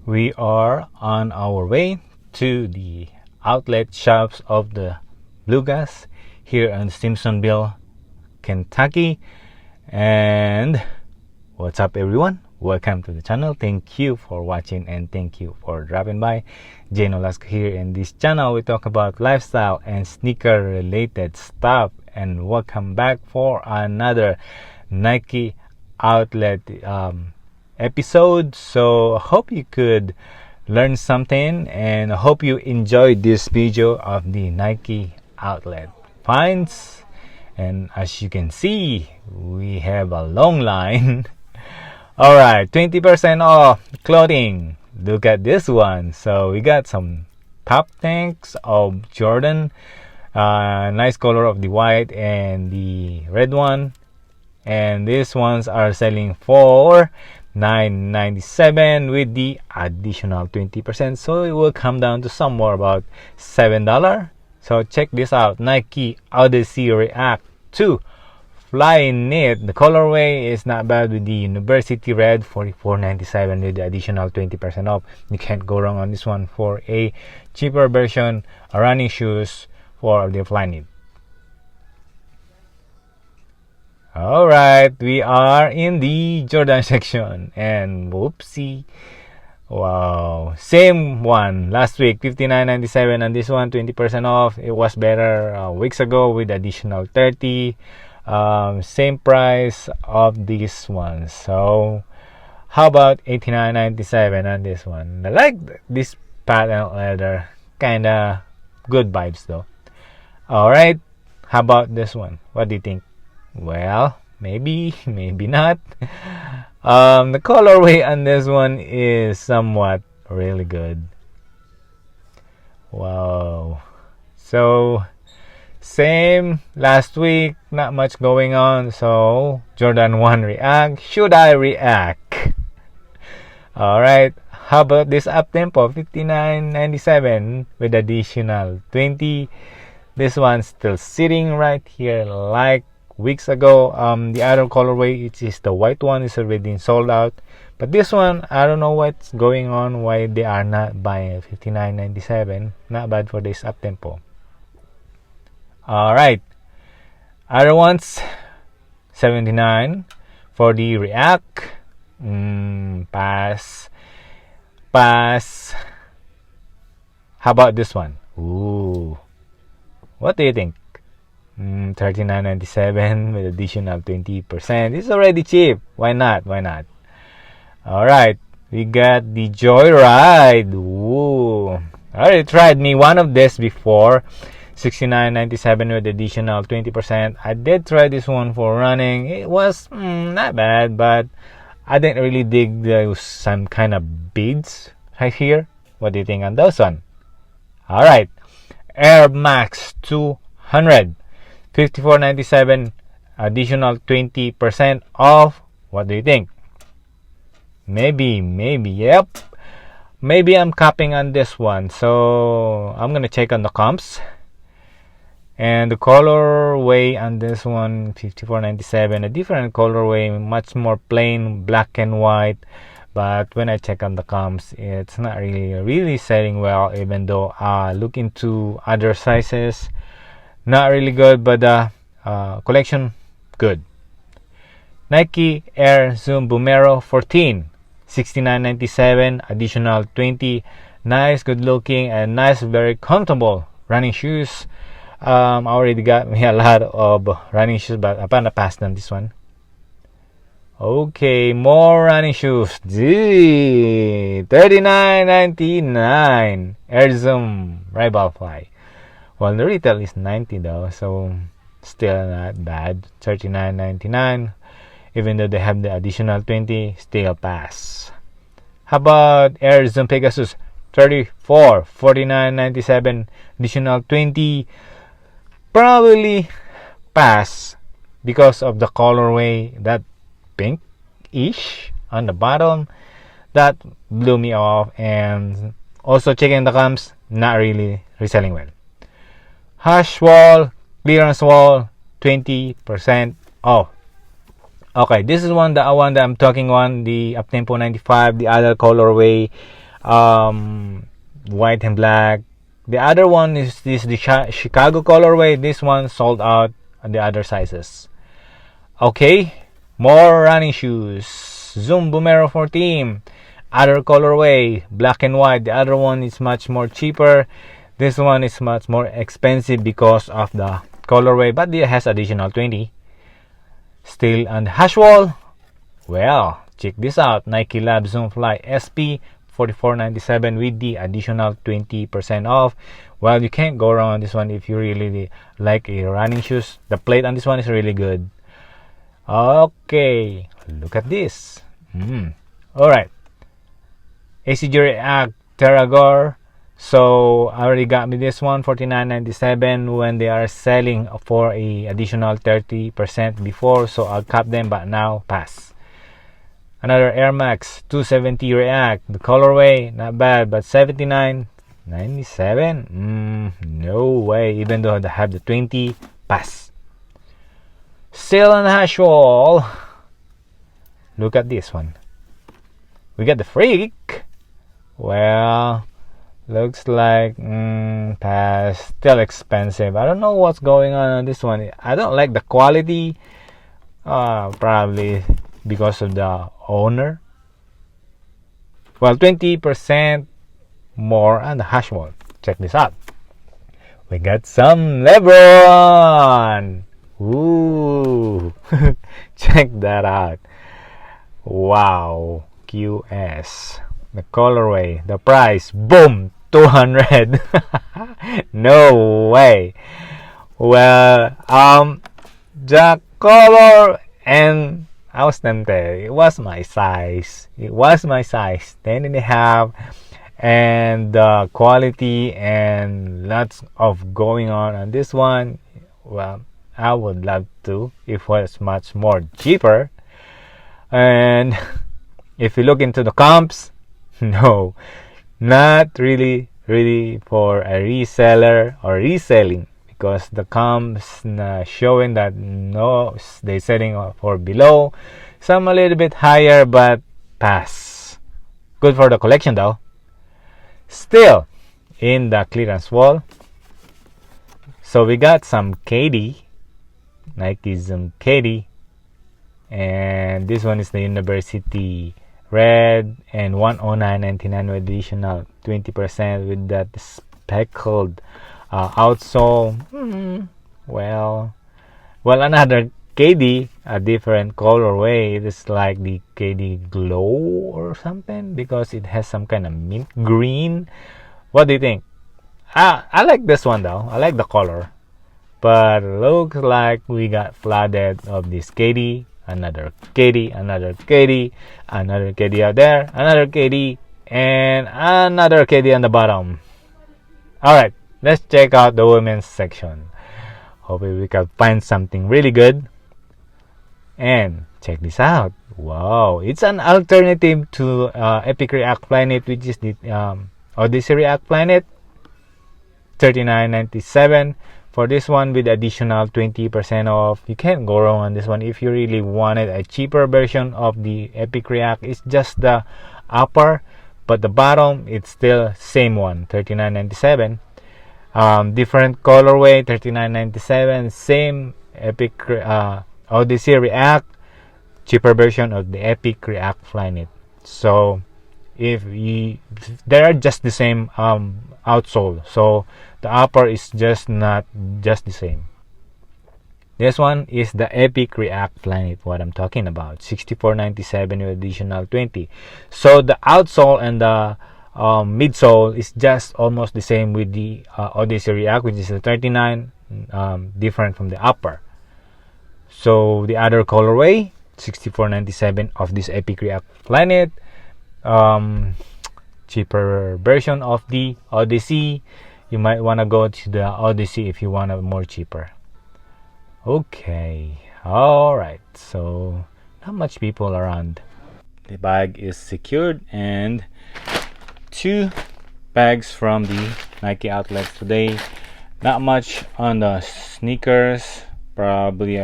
We are on our way to the outlet shops of the Bluegrass here in Simpsonville, Kentucky. And what's up, everyone? Welcome to the channel. Thank you for watching and thank you for dropping by. Nolasco here. In this channel, we talk about lifestyle and sneaker related stuff. And welcome back for another Nike outlet episode. So I hope you could learn something, and I hope you enjoyed this video of the Nike outlet finds. And as you can see, we have a long line. Alright, 20% off clothing. Look at this one. So we got some top tanks of Jordan. Nice color of the white and the red one. And these ones are selling for $9.97 with the additional 20%. So it will come down to somewhere about $7. So check this out. Nike Odyssey React 2 Fly Knit. The colorway is not bad with the University Red, $44.97 with the additional 20% off. You can't go wrong on this one for a cheaper version, running shoes for the Fly Knit. Alright, we are in the Jordan section, and whoopsie, wow, same one last week, $59.97, and this one 20% off. It was better weeks ago with additional 30. Same price of this one. So how about $89.97 on this one? I like this pattern leather, kinda good vibes though. Alright, how about this one? What do you think? Well, maybe not. The colorway on this one is somewhat really good. Wow. So same last week, not much going on. So Jordan 1 React. Should I react? Alright, how about this up tempo? $59.97 with additional 20. This one's still sitting right here like weeks ago. The other colorway, it is the white one, is already sold out. But this one, I don't know what's going on, why they are not buying $59.97. Not bad for this up tempo. Alright, other ones, $79 for the React. Pass. How about this one? Ooh, what do you think? $39.97 with additional 20%. It's already cheap. Why not? Alright, we got the Joyride. Ooh, I already tried me one of this before. $69.97 with additional 20%. I did try this one for running. It was not bad, but I didn't really dig some kind of beads right here. What do you think on those one? Alright, Air Max 200, $54.97, additional 20% off. What do you think? Maybe, yep. Maybe I'm copying on this one. So I'm gonna check on the comps. And the colorway on this one, $54.97, a different colorway, much more plain, black and white. But when I check on the comps, it's not really selling well, even though look into other sizes. Not really good, but collection good. Nike Air Zoom Boomero 14, $69.97, additional 20. Nice, good looking, and nice, very comfortable running shoes. I already got me a lot of running shoes, but I'm gonna pass on this one. Okay, more running shoes. $39.99, Air Zoom Rival Fly. Well, the retail is $90 though, so still not bad. $39.99, even though they have the additional 20, still pass. How about Air Zoom Pegasus 34, $49.97, additional 20, probably pass because of the colorway, that pink-ish on the bottom, that blew me off. And also checking the comps, not really reselling well. Hash wall, clearance wall, 20% off. Okay, this is the one that I'm talking on, the Uptempo 95, the other colorway. white and black. The other one is the Chicago colorway. This one sold out on the other sizes. Okay, more running shoes. Zoom Boomero 4 Team. Other colorway, black and white. The other one is much more cheaper. This one is much more expensive because of the colorway, but it has additional 20. Still on the hash wall. Well, check this out. Nike Lab Zoom Fly SP $44.97 with the additional 20% off. Well, you can't go wrong on this one if you really like a running shoes. The plate on this one is really good. Okay, look at this. Alright, ACG React Terragor. So I already got me this one, $49.97 when they are selling for a additional 30% before. So I'll cap them, but now pass. Another Air Max 270 React. The colorway not bad, but $79.97. No way. Even though they have the 20, pass. Still on the hash wall. Look at this one. We got the Freak. Well, looks like pass. Still expensive. I don't know what's going on this one. I don't like the quality. Probably because of the owner. Well, 20% more on the hash wall. Check this out. We got some Lebron. Ooh. Check that out. Wow. QS. The colorway. The price. Boom. 200. No way. Well, the color, and I was tempted. It was my size. 10.5. And the quality and lots of going on this one. Well, I would love to if it was much more cheaper. And if you look into the comps, no, not really for a reseller or reselling, because the comps showing that no, they're selling for below, some a little bit higher, but pass. Good for the collection though. Still in the clearance wall. So we got some KD, Nike Zoom KD, and this one is the University Red, and $109.99 with additional 20% with that speckled outsole. Well, another KD, a different colorway. It is like the KD Glow or something, because it has some kind of mint green. What do you think? I like this one though. I like the color, but looks like we got flooded of this KD. Another KD, another KD, another KD out there, another KD, and another KD on the bottom. Alright, let's check out the women's section. Hopefully we can find something really good. And check this out. Wow, it's an alternative to Epic React Planet, which is the Odyssey React Planet. $39.97 for this one with additional 20% off. You can't go wrong on this one. If you really wanted a cheaper version of the Epic React, it's just the upper, but the bottom it's still same one, $39.97. Different colorway, $39.97. Same Epic Odyssey React, cheaper version of the Epic React Flyknit. So if they're just the same outsole, so the upper is just not just the same. This one is the Epic React Flyknit, what I'm talking about, $64.97 with additional 20. So the outsole and the midsole is just almost the same with the Odyssey React, which is the 39, different from the upper. So the other colorway, $64.97 of this Epic React Flyknit. Cheaper version of the Odyssey. You might want to go to the Odyssey if you want a more cheaper. Okay, alright, so not much people around. The bag is secured, and 2 bags from the Nike outlets today. Not much on the sneakers. Probably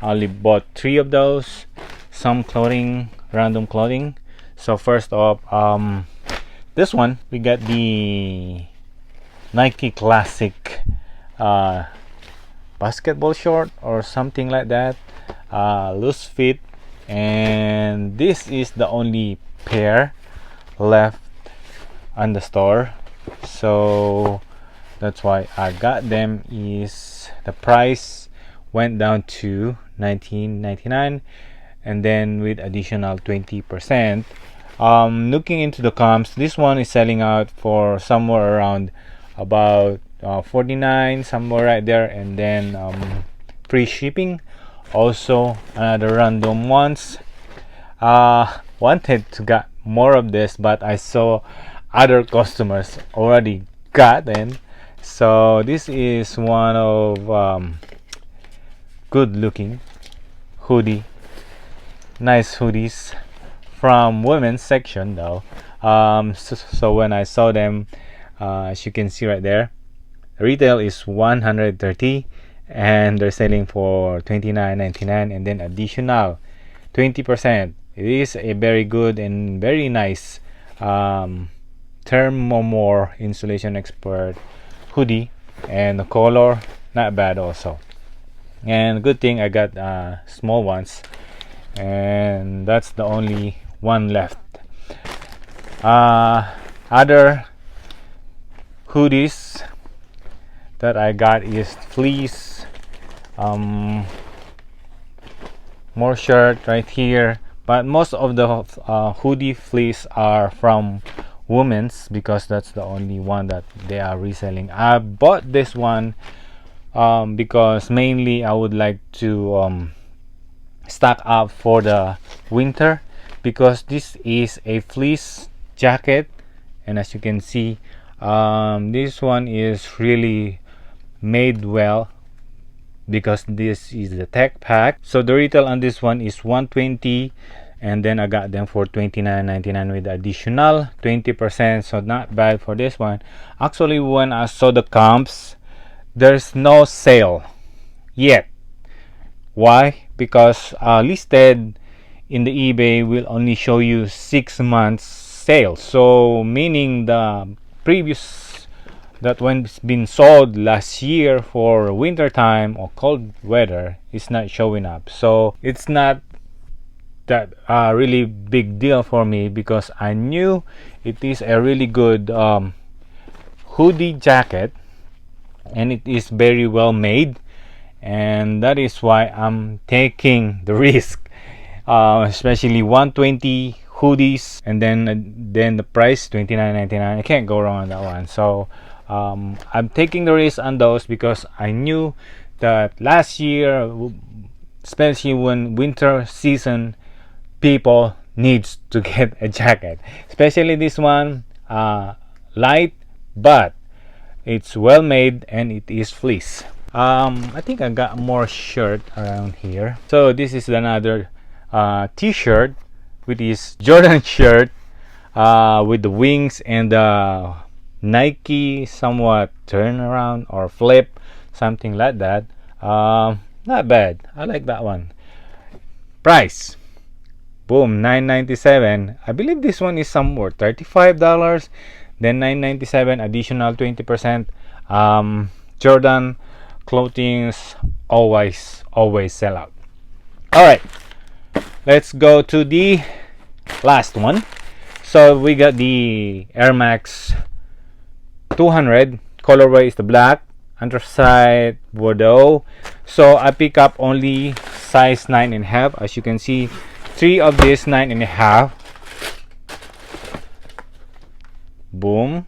only bought 3 of those. Some clothing, random clothing. So first off, This one, we got the Nike Classic basketball short or something like that, loose fit, and this is the only pair left on the store, so that's why I got them. Is the price went down to $19.99, and then with additional 20%. Looking into the comps, this one is selling out for somewhere around about 49, somewhere right there, and then free shipping. Also another random ones. Wanted to get more of this, but I saw other customers already got them. So this is one of good looking hoodie, nice hoodies from women's section though. So when I saw them, as you can see right there, retail is $130 and they're selling for $29.99, and then additional 20%. It is a very good and very nice Thermomore Insulation Expert hoodie, and the color not bad also. And good thing I got small ones, and that's the only one left. Other hoodies that I got is fleece, more shirt right here, but most of the hoodie fleece are from women's because that's the only one that they are reselling. I bought this one because mainly I would like to stock up for the winter, because this is a fleece jacket, and as you can see, this one is really made well because this is the tech pack. So the retail on this one is $120, and then I got them for $29.99 with additional 20%, so not bad for this one. Actually, when I saw the comps, there's no sale yet. Why? Because listed in the eBay will only show you 6 months sale, so meaning the previous that when it's been sold last year for winter time or cold weather is not showing up. So it's not that really big deal for me, because I knew it is a really good hoodie jacket and it is very well made, and that is why I'm taking the risk, especially 120 hoodies, and then the price $29.99. I can't go wrong on that one. So I'm taking the risk on those because I knew that last year, especially when winter season, people needs to get a jacket, especially this one, light, but it's well made and it is fleece. I think I got more shirt around here. So this is another t-shirt, which is Jordan shirt with the wings and the Nike somewhat turn around or flip, something like that. Not bad. I like that one. Price, boom, $9.97. I believe this one is somewhere $35, then $9.97 additional 20%. Jordan clothings always sell out. All right, let's go to the last one. So we got the Air Max 200. Colorway is the black, anthracite, Bordeaux. So I pick up only size 9.5. As you can see, 3 of these 9.5. Boom.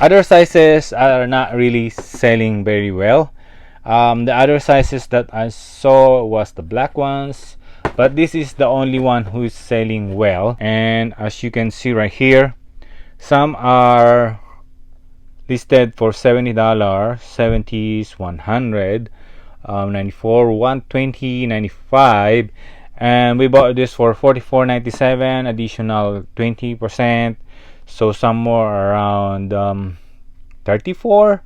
Other sizes are not really selling very well. The other sizes that I saw was the black ones, but this is the only one who is selling well. And as you can see right here, some are listed for $70, 70s, 100, 94, 120, 95, and we bought this for $44.97 additional 20%, so somewhere around 34.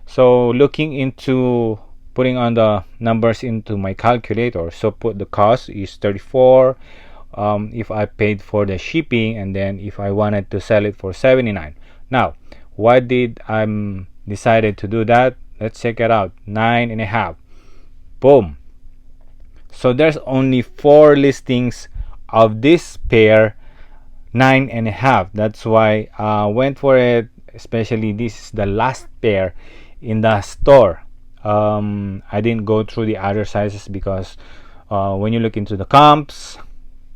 So looking into putting on the numbers into my calculator, so put the cost is 34 if I paid for the shipping, and then if I wanted to sell it for 79. Now, why did I decided to do that? Let's check it out. 9.5. Boom. So there's only 4 listings of this pair, 9.5. That's why I went for it. Especially this is the last pair in the store. I didn't go through the other sizes because when you look into the comps,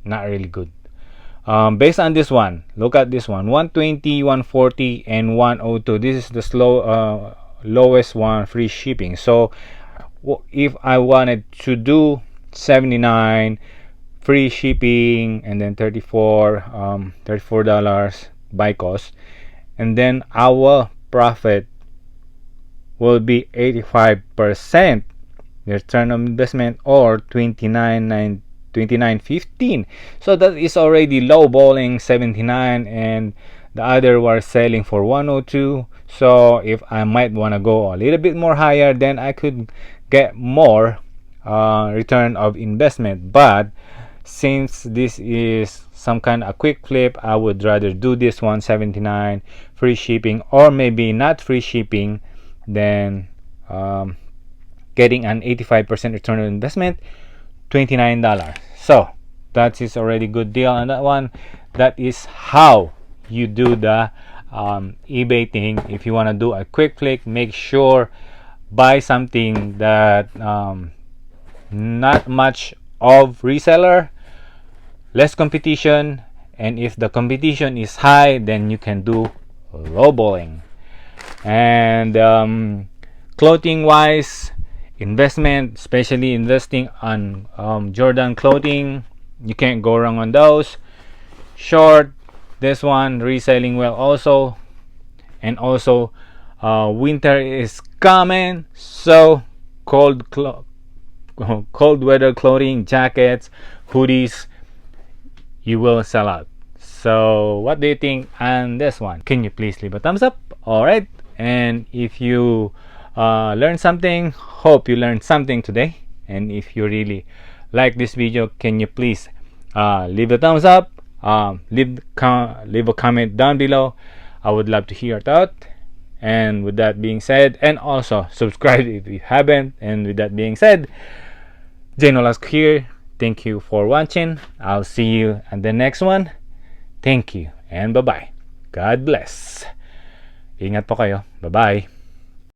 not really good. Based on this one, look at this one: 120, 140, and 102. This is the lowest one, free shipping. So if I wanted to do 79 free shipping, and then $34 by cost, and then our profit will be 85% return on investment, or 29.15. So that is already low balling 79, and the other were selling for 102. So if I might want to go a little bit more higher, then I could get more return of investment. But since this is some kind of a quick flip, I would rather do this 179 free shipping, or maybe not free shipping, than getting an 85% return on investment, $29. So that is already good deal on that one. That is how you do the eBay thing. If you want to do a quick click, make sure buy something that not much of reseller, less competition, and if the competition is high, then you can do lowballing. And clothing wise, investment, especially investing on Jordan clothing, you can't go wrong on those. Short, this one reselling well also. And also winter is coming, so cold weather clothing, jackets, hoodies, you will sell out. So what do you think on this one? Can you please leave a thumbs up? Alright, and if you learned something, hope you learned something today. And if you really like this video, can you please leave a thumbs up, leave a comment down below. I would love to hear your thought. And with that being said, and also subscribe if you haven't. And with that being said, Nolasco here. Thank you for watching. I'll see you at the next one. Thank you and bye-bye. God bless. Ingat po kayo. Bye-bye.